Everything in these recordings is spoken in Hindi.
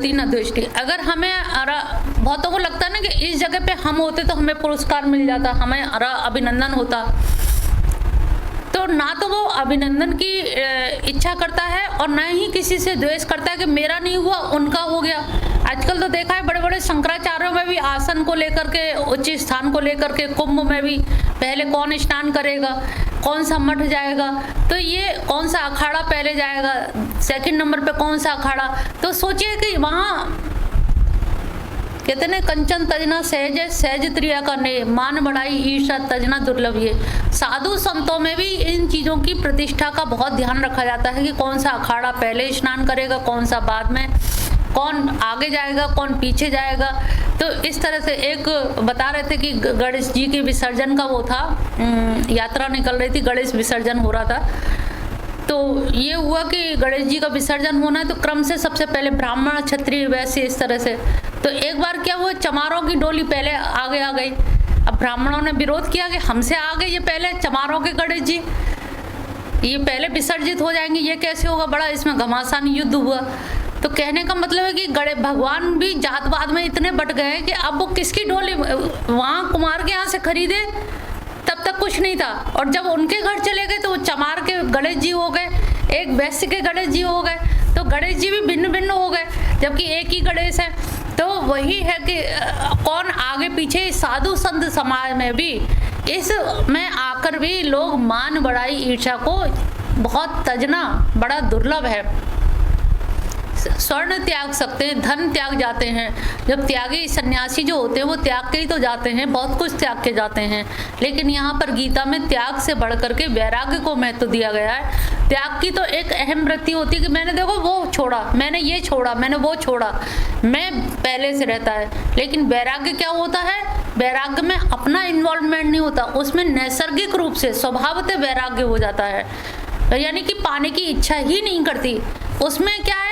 नंदति न द्वेष्टि। अगर हमें बहुतों को लगता है ना कि इस जगह पे हम होते तो हमें पुरस्कार मिल जाता, हमें अभिनंदन होता, तो ना तो वो अभिनंदन की इच्छा करता है और ना ही किसी से द्वेष करता है कि मेरा नहीं हुआ उनका हो गया। आजकल तो देखा है बड़े बड़े शंकराचार्यों में भी आसन को लेकर के, उच्च स्थान को लेकर के, कुंभ में भी पहले कौन स्नान करेगा, कौन सा मठ जाएगा, तो ये कौन सा अखाड़ा पहले जाएगा, सेकंड नंबर पे कौन सा अखाड़ा। तो सोचिए कि वहाँ कहते हैं कंचन तजना सहज सहज त्रिया करने, मान बढ़ाई ईर्षा तजना दुर्लभ। ये साधु संतों में भी इन चीज़ों की प्रतिष्ठा का बहुत ध्यान रखा जाता है कि कौन सा अखाड़ा पहले स्नान करेगा, कौन सा बाद में, कौन आगे जाएगा, कौन पीछे जाएगा। तो इस तरह से एक बता रहे थे कि गणेश जी के विसर्जन का वो था, यात्रा निकल रही थी, गणेश विसर्जन हो रहा था। तो ये हुआ कि गणेश जी का विसर्जन होना है तो क्रम से सबसे पहले ब्राह्मण, क्षत्रिय, वैसे इस तरह से। तो एक बार क्या हुआ, चमारों की डोली पहले आगे आ गई। अब ब्राह्मणों ने विरोध किया कि हमसे आगे ये पहले चमारों के गणेश जी, ये पहले विसर्जित हो जाएंगे, ये कैसे होगा, बड़ा इसमें घमासान युद्ध हुआ। तो कहने का मतलब है कि भगवान भी जातवाद में इतने बट गए कि अब वो किसकी डोली, वहाँ कुमार के यहाँ से खरीदे तब तक कुछ नहीं था, और जब उनके घर चले गए तो वो चमार के गणेश जी हो गए, एक वैश्य के गणेश जी हो गए, तो गणेश जी भी भिन्न भिन्न हो गए जबकि एक ही गणेश है। तो वही है कि कौन आगे पीछे, साधु संत समाज में भी इस में आकर भी लोग मान बढ़ाई ईर्ष्या को बहुत तजना बड़ा दुर्लभ है। स्वर्ण त्याग सकते हैं, धन त्याग जाते हैं, जब त्यागी सन्यासी जो होते हैं वो त्याग के ही तो जाते हैं, बहुत कुछ त्याग के जाते हैं। लेकिन यहाँ पर गीता में त्याग से बढ़ करके वैराग्य को महत्व दिया गया है। त्याग की तो एक अहम वृत्ति होती है कि मैंने देखो वो छोड़ा, मैंने ये छोड़ा, मैंने वो छोड़ा, मैं पहले से रहता है। लेकिन वैराग्य क्या होता है, वैराग्य में अपना इन्वॉल्वमेंट नहीं होता, उसमें नैसर्गिक रूप से स्वभावतः वैराग्य हो जाता है, यानी कि पाने की इच्छा ही नहीं करती। उसमें क्या है,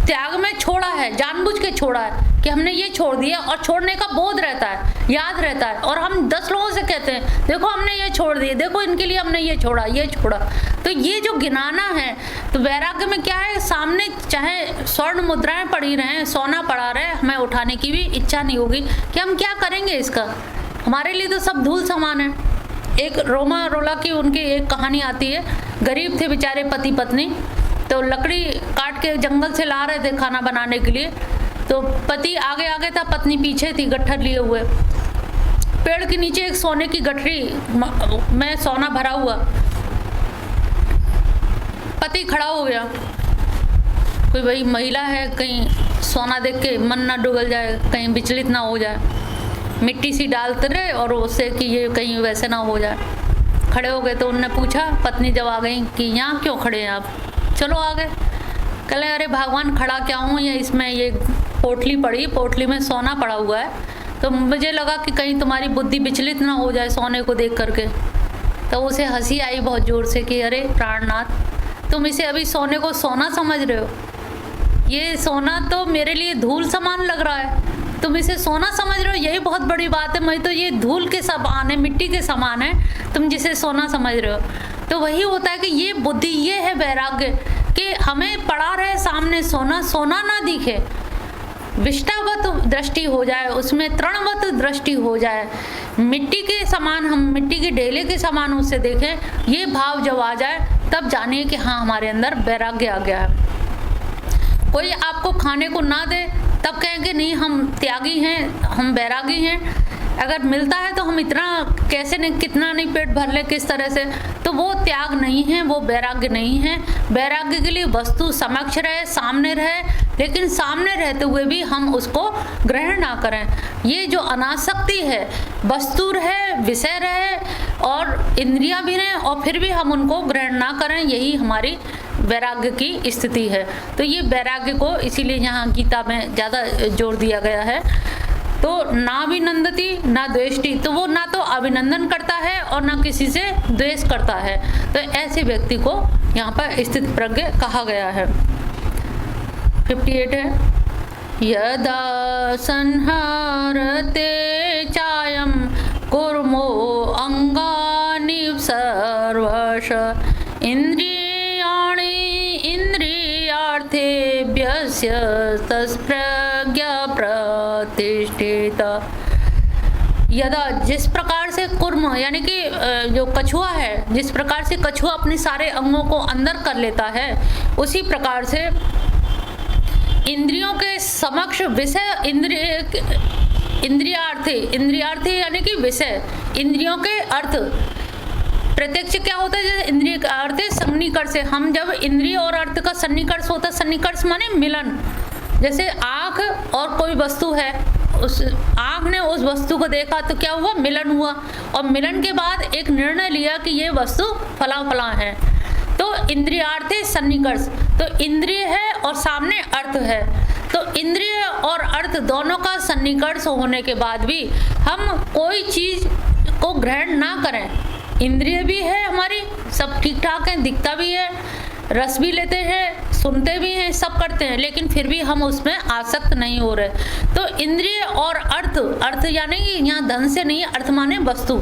त्याग में छोड़ा है, जानबूझ के छोड़ा है कि हमने ये छोड़ दिया, और छोड़ने का बोध रहता है, याद रहता है। और हम 10 लोगों से कहते हैं देखो हमने ये छोड़ दिया, देखो इनके लिए हमने ये छोड़ा, ये छोड़ा। तो ये जो गिनाना है, तो वैराग्य में क्या है, सामने चाहे स्वर्ण मुद्राएं पड़ी रहें, सोना पड़ा रहे, हमें उठाने की भी इच्छा नहीं होगी कि हम क्या करेंगे इसका, हमारे लिए तो सब धूल समान है। एक रोमा रोला की उनकी एक कहानी आती है, गरीब थे बेचारे पति पत्नी, तो लकड़ी काट के जंगल से ला रहे थे खाना बनाने के लिए। तो पति आगे आगे था, पत्नी पीछे थी गट्ठर लिए हुए। पेड़ के नीचे एक सोने की गठरी में सोना भरा हुआ, पति खड़ा हो गया, कोई भाई महिला है, कहीं सोना देख के मन ना डुबल जाए, कहीं विचलित ना हो जाए, मिट्टी सी डालते रहे और उससे कि ये कहीं वैसे ना हो जाए। खड़े हो गए तो उनने पूछा, पत्नी जब आ गई कि यहाँ क्यों खड़े हैं आप, चलो आ गए। कहले अरे भगवान खड़ा क्या हूँ, ये इसमें ये पोटली पड़ी, पोटली में सोना पड़ा हुआ है, तो मुझे लगा कि कहीं तुम्हारी बुद्धि विचलित ना हो जाए सोने को देख करके। तो उसे हंसी आई बहुत ज़ोर से कि अरे प्राणनाथ, तुम इसे अभी सोने को सोना समझ रहे हो, ये सोना तो मेरे लिए धूल समान लग रहा है, तुम इसे सोना समझ रहे हो, यही बहुत बड़ी बात है। मैं तो ये धूल के समान है, मिट्टी के समान है, तुम जिसे सोना समझ रहे हो। तो वही होता है कि ये बुद्धि, ये है वैराग्य, कि हमें पड़ा रहे सामने सोना, सोना ना दिखे, विष्टावत दृष्टि हो जाए, उसमें तृणवत दृष्टि हो जाए, मिट्टी के समान, हम मिट्टी के ढेले के समान उसे देखें, ये भाव जब आ जाए तब जानिए कि हाँ हमारे अंदर वैराग्य आ गया है। कोई आपको खाने को ना दे तब कहेंगे नहीं हम त्यागी हैं, हम वैरागी हैं, अगर मिलता है तो हम इतना कैसे नहीं, कितना नहीं पेट भर ले, किस तरह से, तो वो त्याग नहीं है, वो वैराग्य नहीं है। वैराग्य के लिए वस्तु समक्ष रहे, सामने रहे, लेकिन सामने रहते हुए भी हम उसको ग्रहण ना करें। ये जो अनासक्ति है, वस्तु रहे, विषय रहे और इंद्रियां भी रहें और फिर भी हम उनको ग्रहण ना करें, यही हमारी वैराग्य की स्थिति है। तो ये वैराग्य को इसीलिए यहाँ गीता में ज़्यादा जोर दिया गया है। तो ना भी नंदती ना द्वेष्टि, तो वो ना तो अभिनंदन करता है और ना किसी से द्वेष करता है। तो ऐसे व्यक्ति को यहाँ पर स्थित प्रज्ञ कहा गया है। 58 है, यदा संहरते चायम कुर्मो अंगानि सर्वश इंद्रियाणि इंद्रियार्थेभ्य यस्य तस्प्रज्ञा प्रतिष्ठिता। यदा जिस प्रकार से कुर्म यानी कि जो कछुआ है, जिस प्रकार से कछुआ अपने सारे अंगों को अंदर कर लेता है, उसी प्रकार से इंद्रियों के समक्ष विषय इंद्रियार्थी यानी कि विषय, इंद्रियों के अर्थ। प्रत्यक्ष क्या होता है? जैसे इंद्रिय का अर्थ है सन्निकर्ष से। हम जब इंद्रिय और अर्थ का सन्निकर्ष होता है, सन्निकर्ष माने मिलन। जैसे आँख और कोई वस्तु है, उस आँख ने उस वस्तु को देखा तो क्या हुआ? मिलन हुआ, और मिलन के बाद एक निर्णय लिया कि ये वस्तु फला फला है। तो इंद्रियार्थी सन्निकर्ष, तो इंद्रिय है और सामने अर्थ है। तो इंद्रिय और अर्थ दोनों का सन्निकर्ष होने के बाद भी हम कोई चीज को ग्रहण ना करें। इंद्रिय भी है हमारी, सब ठीक ठाक है, दिखता भी है, रस भी लेते हैं, सुनते भी हैं, सब करते हैं, लेकिन फिर भी हम उसमें आसक्त नहीं हो रहे। तो इंद्रिय और अर्थ यानी कि यहाँ धन से नहीं, अर्थ माने वस्तु।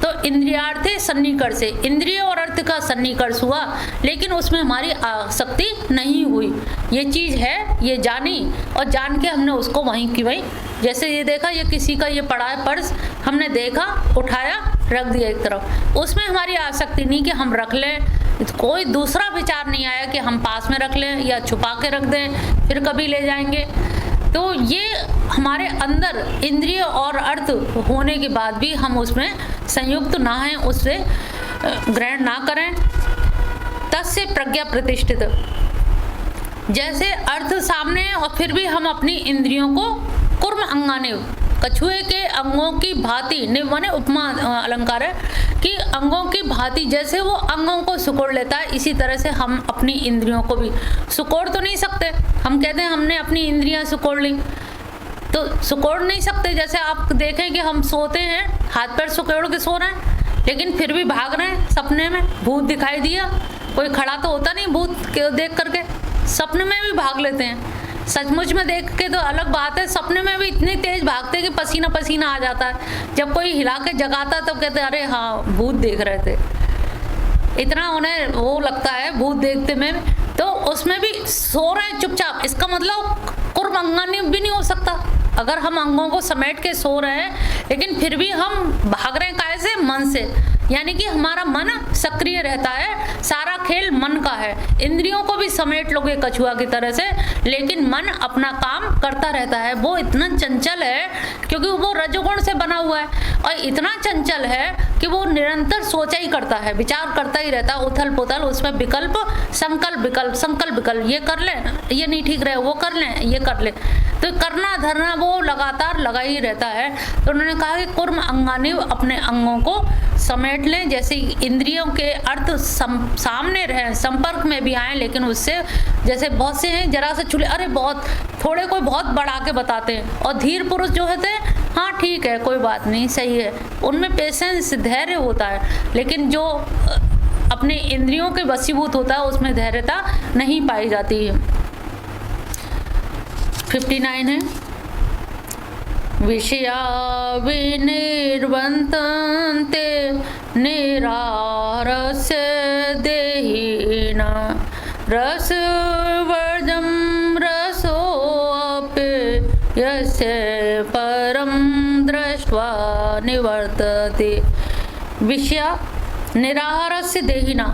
तो इंद्रियार्थे सन्निकर्ष से इंद्रिय और अर्थ का सन्निकर्ष हुआ, लेकिन उसमें हमारी आसक्ति नहीं हुई। ये चीज़ है, ये जानी, और जान के हमने उसको वहीं की वहीं, जैसे ये देखा ये किसी का ये पड़ा है पर्स, हमने देखा, उठाया, रख दिया एक तरफ। उसमें हमारी आसक्ति नहीं कि हम रख लें, कोई दूसरा विचार नहीं आया कि हम पास में रख लें या छुपा के रख दें, फिर कभी ले जाएंगे। तो ये हमारे अंदर इंद्रिय और अर्थ होने के बाद भी हम उसमें संयुक्त ना हैं, उससे ग्रहण ना करें। तस्य प्रज्ञा प्रतिष्ठित, जैसे अर्थ सामने है और फिर भी हम अपनी इंद्रियों को कुर्म अंगाने, कछुए के अंगों की भांति, माने उपमा अलंकार है कि अंगों की भांति, जैसे वो अंगों को सुकोड़ लेता है, इसी तरह से हम अपनी इंद्रियों को भी सुकोड़ तो नहीं सकते। हम कहते हैं हमने अपनी इंद्रियां सुकोड़ ली, तो सुकोड़ नहीं सकते। जैसे आप देखें कि हम सोते हैं, हाथ पैर सुकोड़ के सो रहे हैं, लेकिन फिर भी भाग रहे हैं सपने में। भूत दिखाई दिया, कोई खड़ा तो होता नहीं, भूत देख करके सपने में भी भाग लेते हैं। सचमुच में देख के तो अलग बात है, सपने में भी इतनी तेज भागते कि पसीना पसीना आ जाता है। जब कोई हिला के जगाता तो कहते अरे हाँ भूत देख रहे थे, इतना उन्हें वो लगता है भूत देखते में। तो उसमें भी सो रहे हैं चुपचाप, इसका मतलब कुर्म अंगानी भी नहीं हो सकता। अगर हम अंगों को समेट के सो रहे हैं, लेकिन फिर भी हम भाग रहे हैं कैसे? मन से, यानी कि हमारा मन सक्रिय रहता है, सारा खेल मन का है। इंद्रियों को भी समेट लोगे कछुआ की तरह से, लेकिन मन अपना काम करता रहता है। वो इतना चंचल है क्योंकि वो रजोगुण से बना हुआ है, और इतना चंचल है कि वो निरंतर सोचा ही करता है, विचार करता ही रहता है, उथल पुथल, उसमें विकल्प, संकल्प विकल्प, ये कर ले, ये नहीं ठीक रहे, वो कर लें, ये कर ले, तो करना धरना वो लगातार लगा ही रहता है। तो उन्होंने कहा कि कुर्म अंगानी, अपने अंगों को समेट लें, जैसे इंद्रियों के अर्थ सामने रहे, संपर्क में भी आए, लेकिन उससे जैसे बहुत से हैं जरा से छुले, अरे बहुत थोड़े कोई बहुत बढ़ा के बताते हैं, और धीर पुरुष जो होते हैं हाँ ठीक है कोई बात नहीं सही है, उनमें पेशेंस धैर्य होता है। लेकिन जो अपने इंद्रियों के वशीभूत होता है उसमें धैर्यता नहीं पाई जाती है। 59 है, विषया विनिर्वन्तन्ते निरारस्य देहिना रसवर्जं रसोऽपि यस्य परं दृष्ट्वा निवर्तते। विषया निराहारस्य देहिना,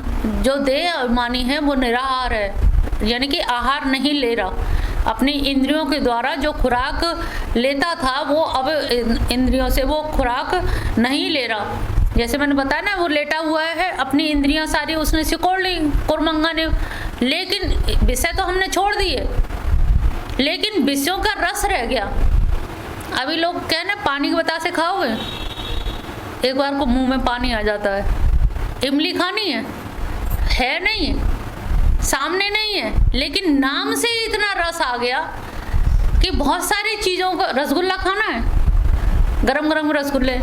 जो देह अभिमानी है वो निराहार है, यानी कि आहार नहीं ले रहा। अपनी इंद्रियों के द्वारा जो खुराक लेता था वो अब इंद्रियों से वो खुराक नहीं ले रहा। जैसे मैंने बताया ना, वो लेटा हुआ है, अपनी इंद्रियां सारी उसने सिकोड़ ली कुर्मंगा ने, लेकिन विषय तो हमने छोड़ दिए, लेकिन विषयों का रस रह गया। अभी लोग कहने पानी के बतासे खाओगे, एक बार को मुंह में पानी आ जाता है। इमली खानी है नहीं है, सामने नहीं है, लेकिन नाम से ही इतना रस आ गया कि बहुत सारी चीज़ों का, रसगुल्ला खाना है, गरम गरम रसगुल्ले,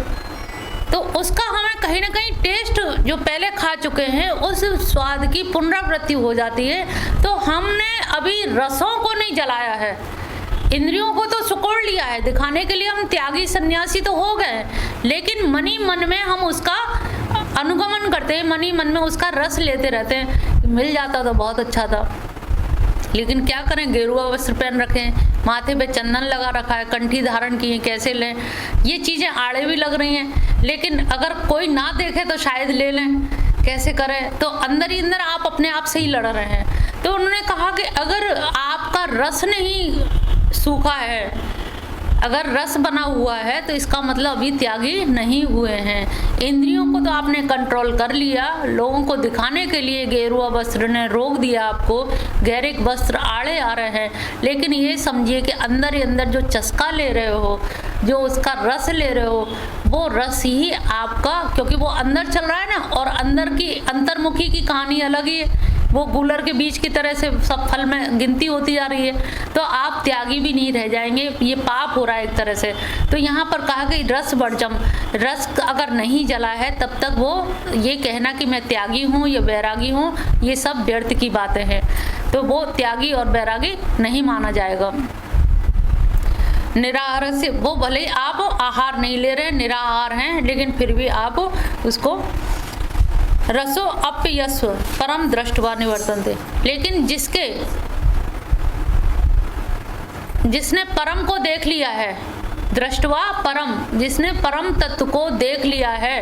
तो उसका हमें कहीं ना कहीं टेस्ट जो पहले खा चुके हैं उस स्वाद की पुनरावृत्ति हो जाती है। तो हमने अभी रसों को नहीं जलाया है, इंद्रियों को तो सुकोड़ लिया है, दिखाने के लिए हम त्यागी सन्यासी तो हो गए, लेकिन मनी मन में हम उसका अनुगमन करते हैं, मनी मन में उसका रस लेते रहते हैं। मिल जाता तो बहुत अच्छा था, लेकिन क्या करें, गेरुआ वस्त्र पहन रखे हैं, माथे पे चंदन लगा रखा है, कंठी धारण की है, कैसे लें? ये चीज़ें आड़े भी लग रही हैं, लेकिन अगर कोई ना देखे तो शायद ले लें, कैसे करें? तो अंदर ही अंदर आप अपने आप से ही लड़ रहे हैं। तो उन्होंने कहा कि अगर आपका रस नहीं सूखा है, अगर रस बना हुआ है, तो इसका मतलब अभी त्यागी नहीं हुए हैं। इंद्रियों को तो आपने कंट्रोल कर लिया, लोगों को दिखाने के लिए गेरुआ वस्त्र ने रोक दिया आपको, गैरिक वस्त्र आड़े आ रहे हैं, लेकिन ये समझिए कि अंदर ही अंदर जो चस्का ले रहे हो, जो उसका रस ले रहे हो, वो रस ही आपका, क्योंकि वो अंदर चल रहा है ना, और अंदर की अंतर्मुखी की कहानी अलग ही है, वो गूलर के बीज की तरह से सब फल में गिनती होती जा रही है, तो आप त्यागी भी नहीं रह जाएंगे, ये पाप हो रहा है एक तरह से। तो यहाँ पर कहा कि रस वर्जम, रस अगर नहीं जला है तब तक वो ये कहना कि मैं त्यागी हूँ या बैरागी हूँ, ये सब व्यर्थ की बातें हैं, तो वो त्यागी और बैरागी नहीं माना जाएगा। निराहार से, वो भले आप आहार नहीं ले रहे, निराहार हैं, लेकिन फिर भी आप उसको रसो अप्यस्व परम दृष्टवा निवर्तन्ते, लेकिन जिसने परम को देख लिया है, दृष्टवा परम, जिसने परम तत्व को देख लिया है,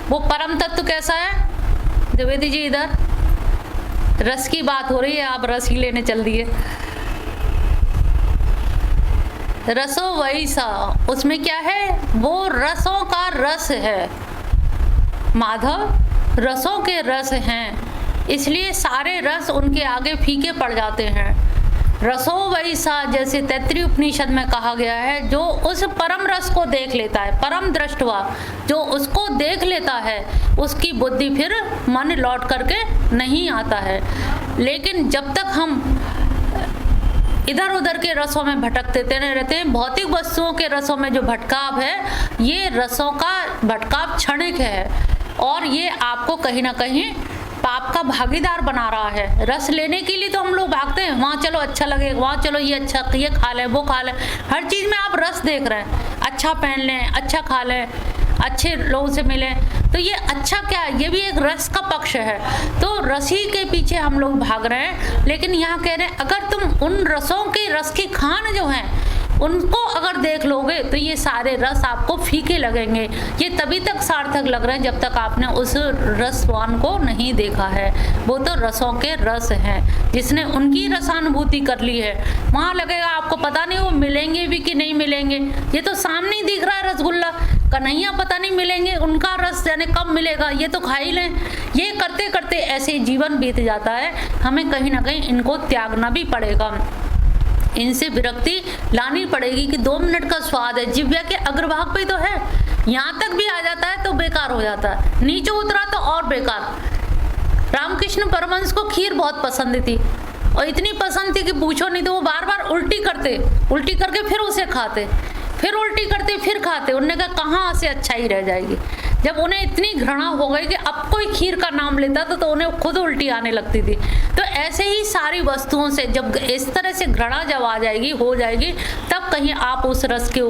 वो परम तत्व कैसा है? द्विवेदी जी इधर रस की बात हो रही है, आप रस ही लेने चल दिए। रसो वही सा, उसमें क्या है? वो रसों का रस है, माधव रसों के रस हैं, इसलिए सारे रस उनके आगे फीके पड़ जाते हैं। रसो वही सा, जैसे तैत्तिरीय उपनिषद में कहा गया है, जो उस परम रस को देख लेता है, परम दृष्टवा, जो उसको देख लेता है, उसकी बुद्धि फिर मन लौट करके नहीं आता है। लेकिन जब तक हम इधर उधर के रसों में भटकते रहते हैं, भौतिक वस्तुओं के रसों में जो भटकाव है, ये रसों का भटकाव क्षणिक है, और ये आपको कहीं ना कहीं पाप का भागीदार बना रहा है। रस लेने के लिए तो हम लोग भागते हैं, वहाँ चलो अच्छा लगे, वहाँ चलो ये अच्छा, ये खा लें, वो खा लें, हर चीज़ में आप रस देख रहे हैं, अच्छा पहन लें, अच्छा खा लें, अच्छे लोगों से मिलें, तो ये अच्छा क्या है? ये भी एक रस का पक्ष है। तो रसी के पीछे हम लोग भाग रहे हैं, लेकिन यहाँ कह रहे हैं अगर तुम उन रसों के रस की खान जो हैं उनको अगर देख लोगे तो ये सारे रस आपको फीके लगेंगे। ये तभी तक सार्थक लग रहे हैं जब तक आपने उस रसवान को नहीं देखा है। वो तो रसों के रस हैं, जिसने उनकी रसानुभूति कर ली है, वहाँ लगेगा आपको पता नहीं वो मिलेंगे भी कि नहीं मिलेंगे। ये तो सामने ही दिख रहा है रसगुल्ला, कन्हैया पता नहीं मिलेंगे, उनका रस जाने कब मिलेगा, ये तो खा ही लें। ये करते करते ऐसे जीवन बीत जाता है, हमें कहीं ना कहीं इनको त्यागना भी पड़ेगा, इनसे विरक्ति लानी पड़ेगी कि 2 मिनट का स्वाद है, जिह्वा के अग्रभाग पे तो है, यहाँ तक भी आ जाता है तो बेकार हो जाता है, नीचे उतरा तो और बेकार। रामकृष्ण परमहंस को खीर बहुत पसंद थी, और इतनी पसंद थी कि पूछो नहीं, तो वो बार बार उल्टी करके फिर उसे खाते, फिर उल्टी करते फिर खाते। उन्होंने कहा कहाँ से अच्छा ही रह जाएगी। जब उन्हें इतनी घृणा हो गई कि अब कोई खीर का नाम लेता तो उन्हें खुद उल्टी आने लगती थी। तो ऐसे ही सारी वस्तुओं से जब इस तरह से घृणा जब आ जाएगी, हो जाएगी, तब कहीं आप उस रस के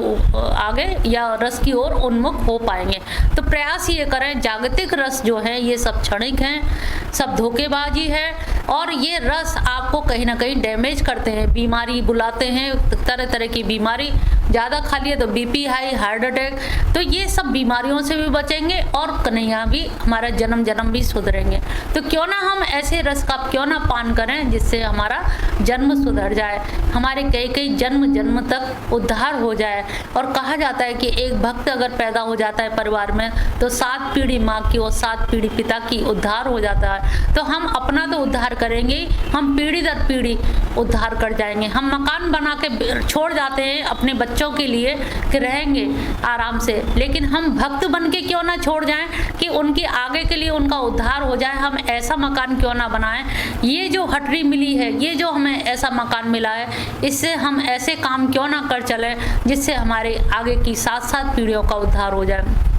आगे या रस की ओर उन्मुख हो पाएंगे। तो प्रयास ये करें, जागतिक रस जो है ये सब क्षणिक हैं, सब धोखेबाजी है, और ये रस आपको कहीं ना कहीं डैमेज करते हैं, बीमारी बुलाते हैं, तरह तरह की बीमारी, ज़्यादा खा लिए तो बीपी हाई, हार्ट अटैक, तो ये सब बीमारियों से भी बचेंगे और कन्हैया भी, हमारा जन्म भी सुधरेंगे। तो क्यों ना हम ऐसे रस का क्यों ना पान करें जिससे हमारा जन्म सुधर जाए, हमारे कई जन्म तक उद्धार हो जाए। और कहा जाता है कि एक भक्त अगर पैदा हो जाता है परिवार में तो 7 पीढ़ी माँ की और 7 पीढ़ी पिता की उद्धार हो जाता है। तो हम अपना तो उद्धार करेंगे, हम पीढ़ी दर पीढ़ी उद्धार कर जाएंगे। हम मकान बना के छोड़ जाते हैं अपने बच्चों के लिए कि रहेंगे आराम से, लेकिन हम भक्त बन के क्यों ना छोड़ जाएं कि उनकी आगे के लिए उनका उद्धार हो जाए। हम ऐसा मकान क्यों ना बनाएं, ये जो हटरी मिली है, ये जो हमें ऐसा मकान मिला है, इससे हम ऐसे काम क्यों ना कर चलें जिससे हमारे आगे की 7 पीढ़ियों का उद्धार हो जाए।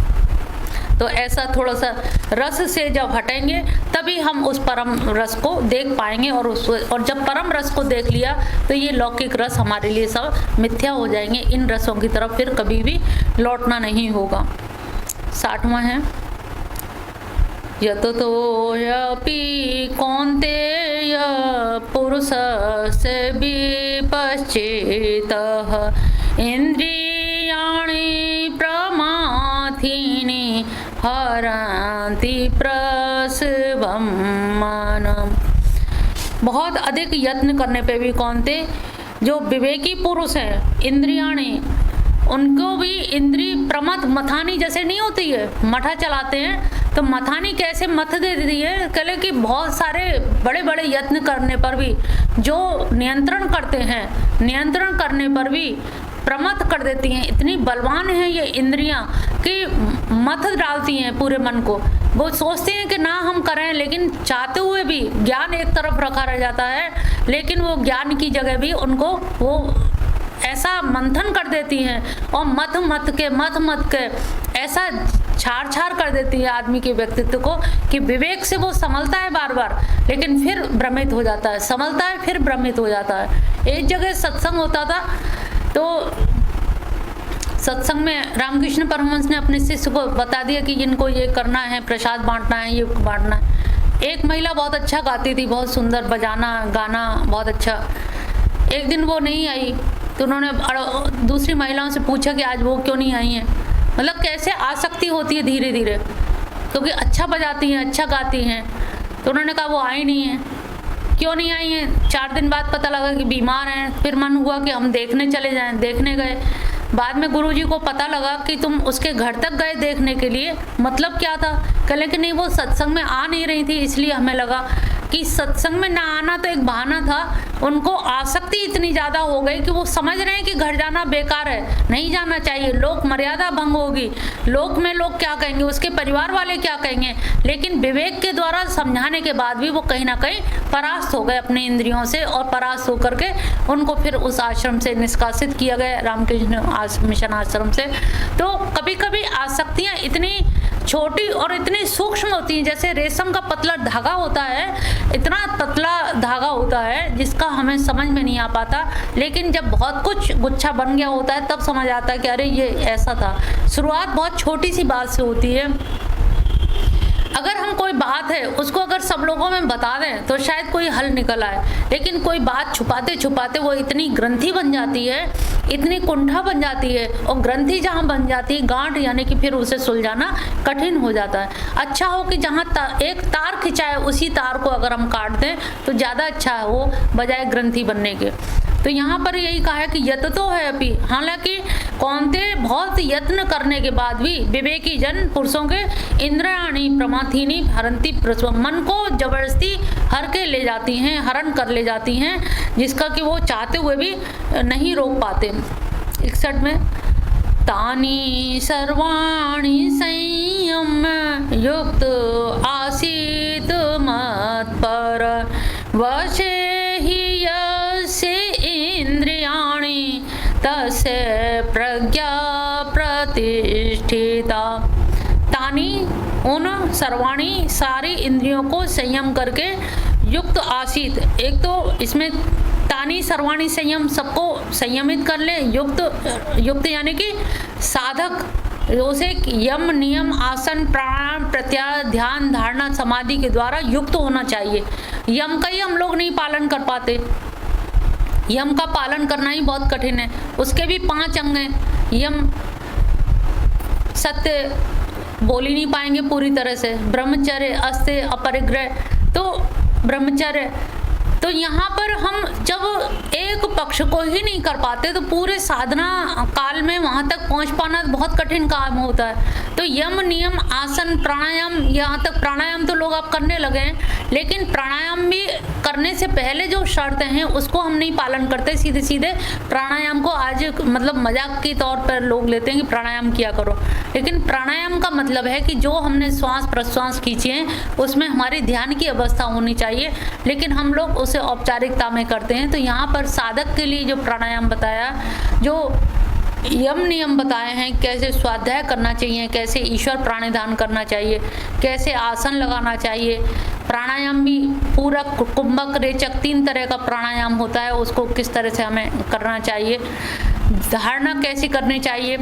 तो ऐसा थोड़ा सा रस से जब हटेंगे तभी हम उस परम रस को देख पाएंगे, और जब परम रस को देख लिया तो ये लौकिक रस हमारे लिए सब मिथ्या हो जाएंगे। इन रसों की तरफ फिर कभी भी लौटना नहीं होगा। 60वां है, यततोऽपि कौन्तेय पुरुषस्य विपश्चितः इन्द्रियाणि प्रमाथीनि हरन्ति प्रसवं मनम्। बहुत अधिक यत्न करने पे भी कौन्ते जो विवेकी पुरुष हैं, इंद्रियाणि, उनको भी इंद्री प्रमथ मथानी जैसे नहीं होती है, मठा चलाते हैं तो मथानी कैसे मथ दे देती है, कहले कि बहुत सारे बड़े बड़े यत्न करने पर भी जो नियंत्रण करते हैं, नियंत्रण करने पर भी प्रमथ कर देती हैं। इतनी बलवान हैं ये इंद्रियां कि मथ डालती हैं पूरे मन को। वो सोचते हैं कि ना हम करें, लेकिन चाहते हुए भी ज्ञान एक तरफ रखा रह जाता है, लेकिन वो ज्ञान की जगह भी उनको वो ऐसा मंथन कर देती हैं और मथ मथ के ऐसा छाड़ छाड़ कर देती है आदमी के व्यक्तित्व को कि विवेक से वो संभलता है बार बार, लेकिन फिर भ्रमित हो जाता है, संभलता है फिर भ्रमित हो जाता है। एक जगह सत्संग होता था तो सत्संग में रामकृष्ण परमहंस ने अपने शिष्य को बता दिया कि इनको ये करना है, प्रसाद बांटना है, ये बांटना है। एक महिला बहुत अच्छा गाती थी, बहुत सुंदर बजाना गाना बहुत अच्छा। एक दिन वो नहीं आई तो उन्होंने दूसरी महिलाओं से पूछा कि आज वो क्यों नहीं आई हैं। मतलब कैसे आसक्ति होती है धीरे धीरे, क्योंकि अच्छा बजाती हैं, अच्छा गाती हैं। तो उन्होंने कहा वो आई नहीं है। क्यों नहीं आई हैं? 4 दिन बाद पता लगा कि बीमार हैं। फिर मन हुआ कि हम देखने चले जाएं। देखने गए, बाद में गुरुजी को पता लगा कि तुम उसके घर तक गए देखने के लिए, मतलब क्या था? कहले कि नहीं वो सत्संग में आ नहीं रही थी, इसलिए हमें लगा कि सत्संग में ना आना तो एक बहाना था। उनको आसक्ति इतनी ज़्यादा हो गई कि वो समझ रहे हैं कि घर जाना बेकार है, नहीं जाना चाहिए, लोक मर्यादा भंग होगी, लोक में लोग क्या कहेंगे, उसके परिवार वाले क्या कहेंगे। लेकिन विवेक के द्वारा समझाने के बाद भी वो कहीं ना कहीं परास्त हो गए अपने इंद्रियों से, और परास्त होकर के उनको फिर उस आश्रम से निष्कासित किया गया, रामकृष्ण मिशन आश्रम से। तो कभी कभी आसक्तियाँ इतनी छोटी और इतनी सूक्ष्म होती हैं, जैसे रेशम का पतला धागा होता है, इतना पतला धागा होता है जिसका हमें समझ में नहीं आ पाता, लेकिन जब बहुत कुछ गुच्छा बन गया होता है तब समझ आता है कि अरे ये ऐसा था। शुरुआत बहुत छोटी सी बात से होती है। अगर हम कोई बात है उसको अगर सब लोगों में बता दें तो शायद कोई हल निकल आए, लेकिन कोई बात छुपाते छुपाते वो इतनी ग्रंथि बन जाती है, इतनी कुंठा बन जाती है, और ग्रंथि जहाँ बन जाती है गांठ, यानी कि फिर उसे सुलझाना कठिन हो जाता है। अच्छा हो कि जहाँ एक तार खिंचाए उसी तार को अगर हम काट दें तो ज़्यादा अच्छा है वो, बजाय ग्रंथि बनने के। तो यहाँ पर यही कहा है कि यत तो है अभी, हालांकि कौन्ते बहुत यत्न करने के बाद भी विवेकी जन पुरुषों के इंद्रियाणि प्रमाथीनि हरन्ति प्रसवम, मन को जबरदस्ती हर के ले जाती हैं, हरण कर ले जाती हैं, जिसका कि वो चाहते हुए भी नहीं रोक पाते। 61 में तानि सर्वाणि संयम युक्त आसीत मत्पर वशे हि यस्य इंद्रियाणि तस्य प्रज्ञा प्रतिष्ठिता। तानि उन सर्वाणी सारी इंद्रियों को संयम करके युक्त आसीत, एक तो इसमें तानि सर्वाणी संयम सबको संयमित कर ले, युक्त यानी कि साधक उसे यम नियम आसन प्राणायाम प्रत्याहार ध्यान धारणा समाधि के द्वारा युक्त होना चाहिए। यम का ही हम लोग नहीं पालन कर पाते, यम का पालन करना ही बहुत कठिन है। उसके भी 5 अंग हैं। यम सत्य बोल ही नहीं पाएंगे पूरी तरह से, ब्रह्मचर्य, अस्त्य, अपरिग्रह, तो ब्रह्मचर्य। तो यहाँ पर हम जब एक पक्ष को ही नहीं कर पाते तो पूरे साधना काल में वहाँ तक पहुँच पाना बहुत कठिन काम होता है। तो यम नियम आसन प्राणायाम, यहाँ तक प्राणायाम तो लोग अब करने लगे हैं, लेकिन प्राणायाम भी करने से पहले जो शर्तें हैं उसको हम नहीं पालन करते। सीधे सीधे प्राणायाम को आज मतलब मजाक के तौर पर लोग लेते हैं कि प्राणायाम किया करो, लेकिन प्राणायाम का मतलब है कि जो हमने श्वास प्रश्वास खींचे हैं उसमें हमारी ध्यान की अवस्था होनी चाहिए, लेकिन हम लोग उसे औपचारिकता में करते हैं। तो यहाँ पर साधक के लिए जो प्राणायाम बताया, जो यम नियम बताए हैं, कैसे स्वाध्याय करना चाहिए, कैसे ईश्वर प्राणिधान करना चाहिए, कैसे आसन लगाना चाहिए, प्राणायाम भी पूरा कुंभक रेचक 3 तरह का प्राणायाम होता है, उसको किस तरह से हमें करना चाहिए, धारणा कैसे करनी चाहिए,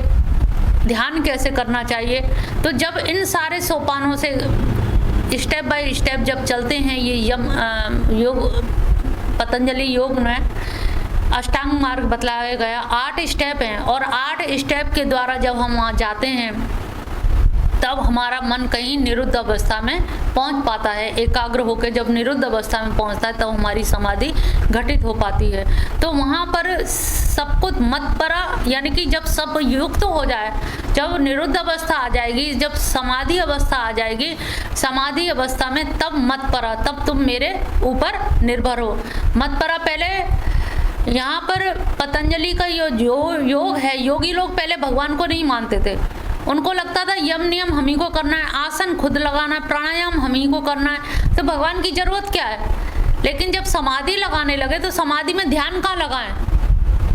ध्यान कैसे करना चाहिए। तो जब इन सारे सोपानों से स्टेप बाय स्टेप जब चलते हैं, ये योग पतंजलि योग में अष्टांग मार्ग बतलाया गया 8 स्टेप हैं, और 8 स्टेप के द्वारा जब हम वहाँ जाते हैं तब हमारा मन कहीं निरुद्ध अवस्था में पहुंच पाता है। एकाग्र होकर जब निरुद्ध अवस्था में पहुंचता है तब हमारी समाधि घटित हो पाती है। तो वहाँ पर सब कुछ मत्परा, यानी कि जब सब युक्त हो जाए, जब निरुद्ध अवस्था आ जाएगी, जब समाधि अवस्था आ जाएगी, समाधि अवस्था में तब मत्परा, तब तुम मेरे ऊपर निर्भर हो। मत्परा पहले यहाँ पर पतंजलि का जो योग है, योगी लोग पहले भगवान को नहीं मानते थे। उनको लगता था यम नियम हम ही को करना है, आसन खुद लगाना है, प्राणायाम हम ही को करना है, तो भगवान की जरूरत क्या है। लेकिन जब समाधि लगाने लगे तो समाधि में ध्यान कहाँ लगाएं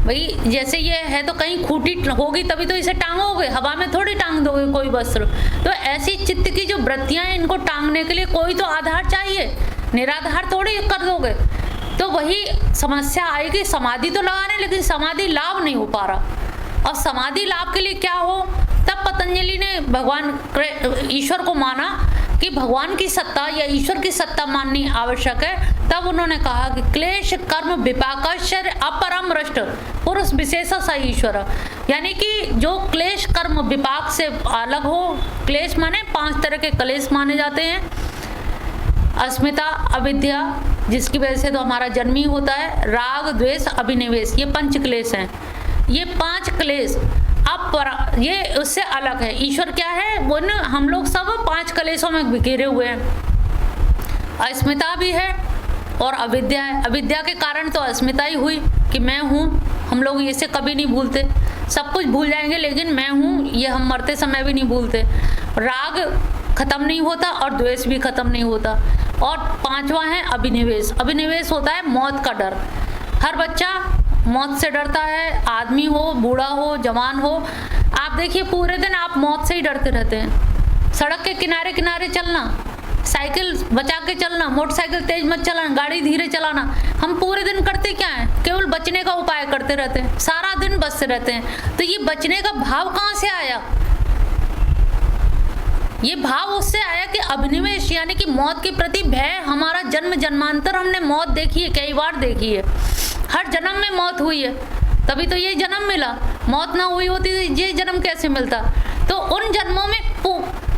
भाई। जैसे ये है तो कहीं खूंटी होगी तभी तो इसे टांगोगे, हवा में थोड़ी टांग दोगे कोई वस्त्र। तो ऐसी चित्त की जो वृत्तियां हैं, इनको टांगने के लिए कोई तो आधार चाहिए, निराधार थोड़ी कर दोगे। तो वही समस्या आएगी, समाधि तो लगा रहे लेकिन समाधि लाभ नहीं हो पा रहा। और समाधि लाभ के लिए क्या हो, तब पतंजलि ने भगवान ईश्वर को माना कि भगवान की सत्ता या ईश्वर की सत्ता माननी आवश्यक है। तब उन्होंने कहा कि क्लेश कर्म विपाकश्चर्य अपरम रष्ट पुरुष विशेष स ईश्वर, यानी कि जो क्लेश कर्म विपाक से अलग हो। क्लेश माने 5 तरह के क्लेश माने जाते हैं, अस्मिता, अविद्या, जिसकी वजह से तो हमारा जन्म ही होता है, राग, द्वेष, अभिनिवेश, ये 5 क्लेश हैं। ये 5 क्लेश अब ये उससे अलग है। ईश्वर क्या है, वो न हम लोग सब 5 क्लेशों में घिरे हुए हैं। अस्मिता भी है और अविद्या है। अविद्या के कारण तो अस्मिता ही हुई कि मैं हूँ। हम लोग इसे कभी नहीं भूलते, सब कुछ भूल जाएंगे लेकिन मैं हूँ ये हम मरते समय भी नहीं भूलते। राग खत्म नहीं होता और द्वेष भी खत्म नहीं होता। और 5वां है अभिनिवेश। अभिनिवेश होता है मौत का डर। हर बच्चा मौत से डरता है, आदमी हो, बूढ़ा हो, जवान हो। आप देखिए पूरे दिन आप मौत से ही डरते रहते हैं। सड़क के किनारे किनारे चलना, साइकिल बचा के चलना, मोटरसाइकिल तेज मत चलाना, गाड़ी धीरे चलाना। हम पूरे दिन करते क्या हैं, केवल बचने का उपाय करते रहते हैं, सारा दिन बचते रहते हैं। तो ये बचने का भाव कहाँ से आया? ये भाव उससे आया कि अभिनिवेश, यानी कि मौत के प्रति भय। हमारा जन्म जन्मांतर हमने मौत देखी है, कई बार देखी है, हर जन्म में मौत हुई है, तभी तो ये जन्म मिला। मौत ना हुई होती तो ये जन्म कैसे मिलता? तो उन जन्मों में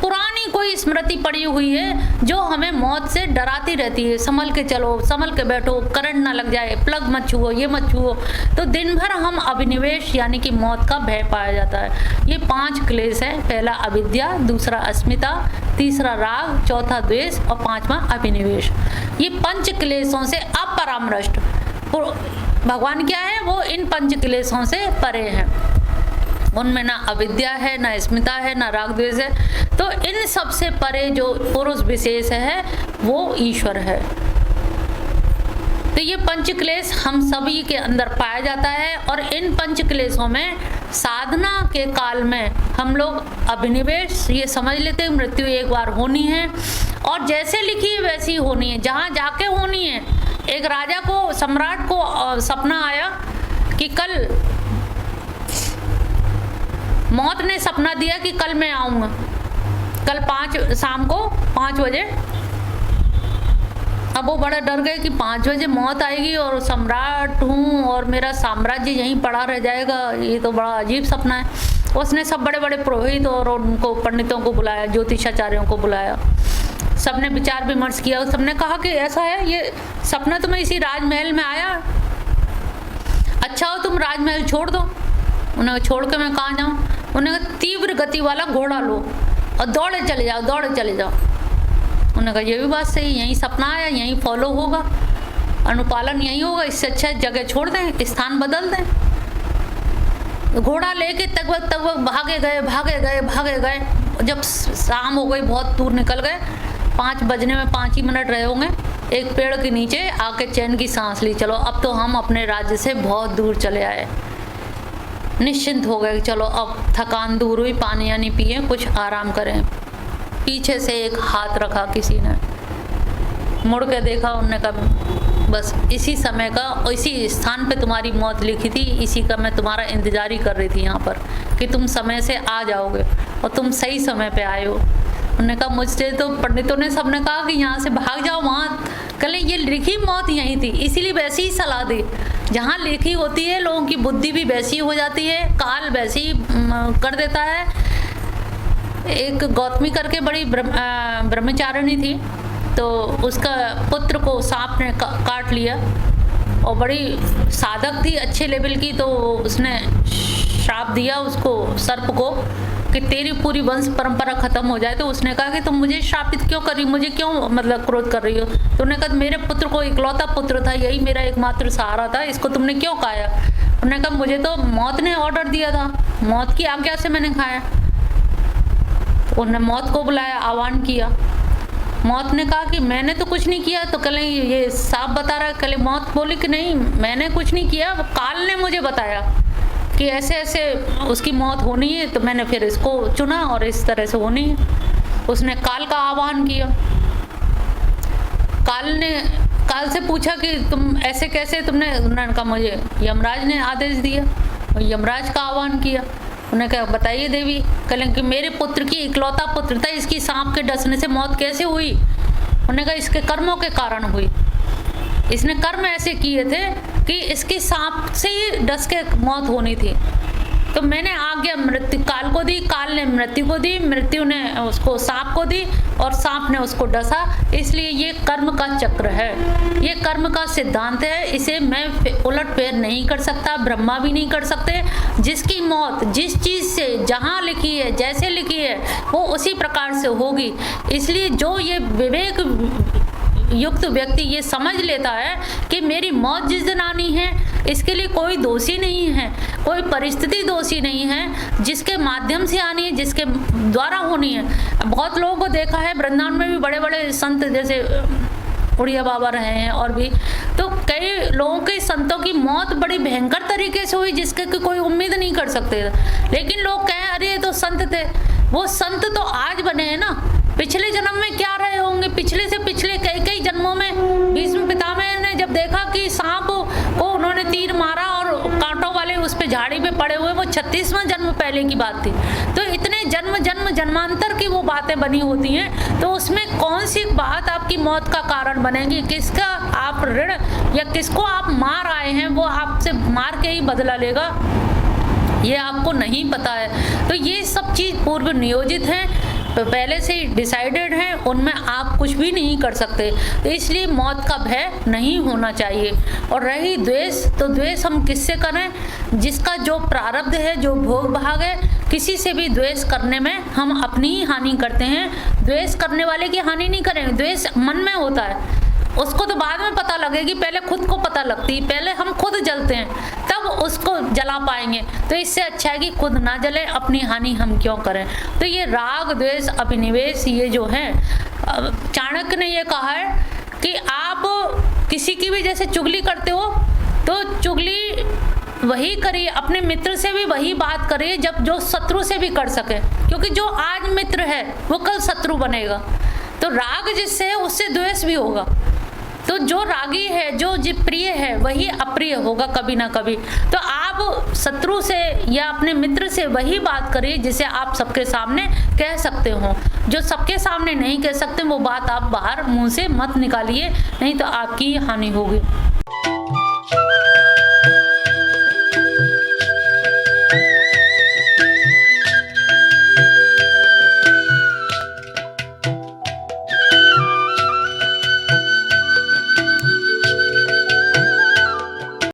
पुरानी कोई स्मृति पड़ी हुई है जो हमें मौत से डराती रहती है। संभल के चलो, संभल के बैठो, करंट ना लग जाए, प्लग मत छुओ, ये मत छुओ। तो दिन भर हम अभिनिवेश यानी कि मौत का भय पाया जाता है। ये 5 क्लेश है। पहला अविद्या, दूसरा अस्मिता, तीसरा राग, चौथा द्वेष और 5वां अभिनिवेश। ये 5 क्लेशों से अपरामृष्ट भगवान क्या है, वो इन 5 क्लेशों से परे हैं। उनमें ना अविद्या है, ना अस्मिता है, ना राग द्वेष है। तो इन सब से परे जो पुरुष विशेष है वो ईश्वर है। तो ये 5 क्लेश हम सभी के अंदर पाया जाता है। और इन 5 क्लेशों में साधना के काल में हम लोग अभिनिवेश ये समझ लेते हैं मृत्यु एक बार होनी है और जैसे लिखी है वैसी होनी है, जहाँ जाके होनी है। एक राजा को, सम्राट को सपना आया कि कल, मौत ने सपना दिया कि कल मैं आऊँगा, कल शाम को 5 बजे। अब वो बड़ा डर गए कि 5 बजे मौत आएगी और सम्राट हूँ और मेरा साम्राज्य यहीं पड़ा रह जाएगा, ये तो बड़ा अजीब सपना है। उसने सब बड़े बड़े पुरोहित और उनको पंडितों को बुलाया, ज्योतिषाचार्यों को बुलाया। सबने विचार विमर्श किया। सबने कहा कि ऐसा है, ये सपना तुम्हें इसी राजमहल में आया, अच्छा हो तुम राजमहल छोड़ दो। उन्हें छोड़ के मैं कहाँ जाऊँ? उन्हें कहा तीव्र गति वाला घोड़ा लो और दौड़े चले जाओ, दौड़े चले जाओ। उन्होंने कहा ये भी बात सही, यही सपना आया, यहीं फॉलो होगा, अनुपालन यही होगा, इससे अच्छा जगह छोड़ दें, स्थान बदल दें। घोड़ा लेके तक भागे गए। जब शाम हो गई, बहुत दूर निकल गए, 5 बजने में 5 ही मिनट रहे होंगे, एक पेड़ के नीचे आके चैन की सांस ली। चलो अब तो हम अपने राज्य से बहुत दूर चले आए, निश्चिंत हो गए। चलो अब थकान दूर हुई, पानी यानी पिए, कुछ आराम करें। पीछे से एक हाथ रखा किसी ने, मुड़ के देखा, उन्होंने कहा बस इसी समय का, इसी स्थान पे तुम्हारी मौत लिखी थी, इसी का मैं तुम्हारा इंतजार ही कर रही थी यहाँ पर कि तुम समय से आ जाओगे और तुम सही समय पे आए हो। उन्होंने कहा मुझसे तो पंडितों ने सबने कहा कि यहाँ से भाग जाओ, वहाँ कल ये लिखी मौत यहीं थी, इसीलिए वैसी ही सलाह दी। जहाँ लिखी होती है लोगों की बुद्धि भी वैसी हो जाती है, काल वैसी कर देता है। एक गौतमी करके बड़ी ब्रह्मचारिणी थी, तो उसका पुत्र को सांप ने काट लिया और बड़ी साधक थी अच्छे लेवल की, तो उसने श्राप दिया उसको, सर्प को, कि तेरी पूरी वंश परंपरा खत्म हो जाए। तो उसने कहा कि तुम मुझे श्रापित क्यों कर रही हो, मुझे क्यों मतलब क्रोध कर रही हो। तो उन्होंने कहा मेरे पुत्र को इकलौता पुत्र था, यही मेरा एकमात्र सहारा था, इसको तुमने क्यों खाया। उन्होंने कहा मुझे तो मौत ने ऑर्डर दिया था, मौत की आज्ञा से मैंने खाया। उन्होंने मौत को बुलाया, आह्वान किया। मौत ने कहा कि मैंने तो कुछ नहीं किया। तो कल ये सांप बता रहा है। कल मौत बोली कि नहीं मैंने कुछ नहीं किया, काल ने मुझे बताया कि ऐसे ऐसे उसकी मौत होनी है, तो मैंने फिर इसको चुना और इस तरह से होनी है। उसने काल का आह्वान किया। काल से पूछा कि तुम ऐसे कैसे, तुमने, उन्होंने कहा मुझे यमराज ने आदेश दिया, और यमराज का आह्वान किया। उन्होंने कहा बताइए देवी। कहें कि मेरे पुत्र की इकलौता पुत्र था, इसकी सांप के डसने से मौत कैसे हुई। उन्होंने कहा इसके कर्मों के कारण हुई, इसने कर्म ऐसे किए थे कि इसकी सांप से ही डस के मौत होनी थी। तो मैंने आज्ञा मृत्यु काल को दी, काल ने मृत्यु को दी, मृत्यु ने उसको सांप को दी और सांप ने उसको डसा। इसलिए ये कर्म का चक्र है, ये कर्म का सिद्धांत है, इसे मैं उलट फेर नहीं कर सकता, ब्रह्मा भी नहीं कर सकते। जिसकी मौत जिस चीज़ से जहाँ लिखी है, जैसे लिखी है, वो उसी प्रकार से होगी। इसलिए जो ये विवेक युक्त व्यक्ति ये समझ लेता है कि मेरी मौत जिस दिन आनी है, इसके लिए कोई दोषी नहीं है, कोई परिस्थिति दोषी नहीं है, जिसके माध्यम से आनी है, जिसके द्वारा होनी है। बहुत लोगों को देखा है वृंदावन में भी, बड़े बड़े संत जैसे उड़िया बाबा रहे हैं और भी, तो कई लोगों के संतों की मौत बड़ी भयंकर तरीके से हुई, जिसके कोई उम्मीद नहीं कर सकते। लेकिन लोग कहें अरे ये तो संत थे। वो संत तो आज बने हैं ना, पिछले जन्म में क्या रहे होंगे, पिछले से पिछले कई कई जन्मों में। भीष्म पितामह ने जब देखा कि सांप को उन्होंने तीर मारा और कांटों वाले उस पे झाड़ी पे पड़े हुए, वो 36वां जन्म पहले की बात थी। तो इतने जन्मांतर की वो बातें बनी होती हैं, तो उसमें कौन सी बात आपकी मौत का कारण बनेगी। किसका आप ऋण या किसको आप मार आए हैं, वो आपसे मार के ही बदला लेगा, ये आपको नहीं पता है। तो ये सब चीज़ पूर्व नियोजित है, पहले से ही डिसाइडेड है, उनमें आप कुछ भी नहीं कर सकते। तो इसलिए मौत का भय नहीं होना चाहिए। और रही द्वेष, तो द्वेष हम किससे करें, जिसका जो प्रारब्ध है, जो भोग भाग है, किसी से भी द्वेष करने में हम अपनी ही हानि करते हैं। द्वेष करने वाले की हानि नहीं करेंगे। द्वेष मन में होता है, उसको तो बाद में पता लगेगी, पहले खुद को पता लगती है, पहले हम खुद जलते हैं तब उसको जला पाएंगे। तो इससे अच्छा है कि खुद ना जले, अपनी हानि हम क्यों करें। तो ये राग द्वेष अभिनिवेश ये जो है, चाणक्य ने ये कहा है कि आप किसी की भी जैसे चुगली करते हो, तो चुगली वही करिए, अपने मित्र से भी वही बात करिए जब जो शत्रु से भी कर सके, क्योंकि जो आज मित्र है वो कल शत्रु बनेगा। तो राग जिससे है उससे द्वेष भी होगा। तो जो रागी है, जो प्रिय है, वही अप्रिय होगा कभी ना कभी। तो आप शत्रु से या अपने मित्र से वही बात करिए जिसे आप सबके सामने कह सकते हो। जो सबके सामने नहीं कह सकते वो बात आप बाहर मुंह से मत निकालिए, नहीं तो आपकी हानि होगी।